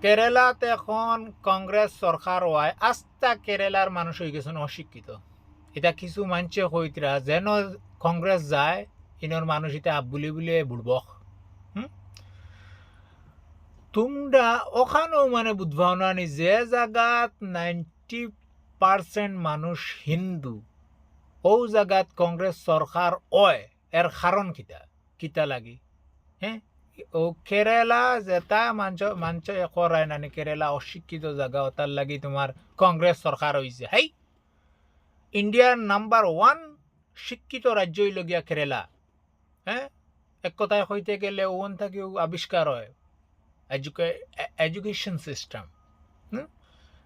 কেরালাতে এখন কংগ্রেস সরকার হয় আস্তা কেরালার মানুষ হয়ে গেছেন অশিক্ষিত। এটা কিছু মানছে কইতরা যেন কংগ্রেস যায় ইনর মানুষ এটা আবুলি বলে বুড়বক। তোমরা ওখানেও মানে বুঝবাও না যে জায়গাত 90% মানুষ হিন্দু ও জায়গাত কংগ্রেস সরকার হয় এর কারণ কিতা কিতা লাগি হ্যাঁ ও কেরালা যেটা মাঞ্চ করায় নানি কেরালা অশিক্ষিত জায়গা তার লাগি তোমার কংগ্রেস সরকার হয়েছে। হাই ইন্ডিয়ার নাম্বার 1 শিক্ষিত রাজ্য হইল গিয়া কেরালা। হ্যাঁ এক কথায় হইতে গেলে ওন থেকে আবিষ্কার হয় এডুকেশন সিস্টেম।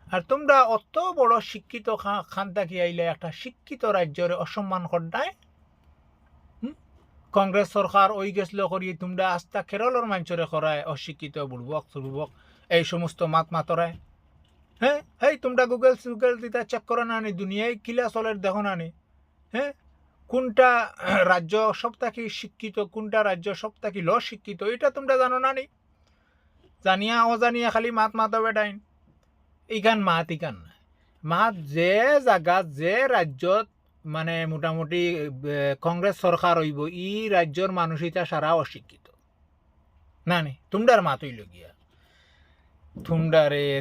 আর তোমরা অত বড় শিক্ষিত খান থাকি আইলে একটা শিক্ষিত রাজ্যের অসম্মান করদায়। কংগ্রেস সরকার ওই গেছিল করি তোমরা আস্তা কেরলের মানুষরে করায় অশিক্ষিত বুড়বক সুড়বক এই সমস্ত মাতরায়। হ্যাঁ হেই তোমরা গুগল দিতা চেক করো না নি দুনিয়ায় কিলা চলের দেখো না নি। হ্যাঁ কোনটা রাজ্য সব থাকি শিক্ষিত কোনটা রাজ্য সব থাকি ল শিক্ষিত এটা তোমরা জানো না নি। জানিয়া অজানিয়া খালি মাত বেটাইন ইখান ইখান মাত যে জায়গাত যে রাজ্যত মানে মোটামুটি কংগ্রেস সরকার হইব ই রাজ্যর মানুষ এটা সারা অশিক্ষিত না নি তোমরার মাত হইল গিয়া।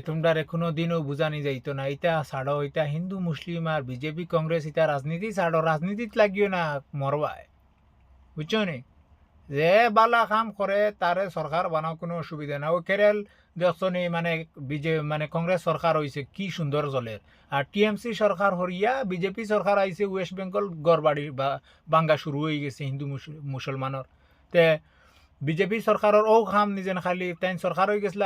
তোমরারে কোনো দিনও বুঝানি যাইতো না এটা ছাড়ো এটা হিন্দু মুসলিম আর বিজেপি কংগ্রেস এটা রাজনীতি ছাড়ো রাজনীতিত লাগিও না মরবায় বুঝছো নি। যে বালা কাম করে তারে সরকার বানাও কোনো অসুবিধা না। ও কেরল দেখছো নি মানে মানে কংগ্রেস সরকার হয়েছে কি সুন্দর চলে। আর টিএমসি সরকার হরিয়া বিজেপি সরকার আইছে ওয়েস্ট বেঙ্গল গড়বাড়ি বা বাঙ্গা শুরু হয়ে গেছে হিন্দু মুসলমানের। তে বিজেপি সরকারের ও কাম নিজেন খালি তাই সরকার হয়ে গেছিল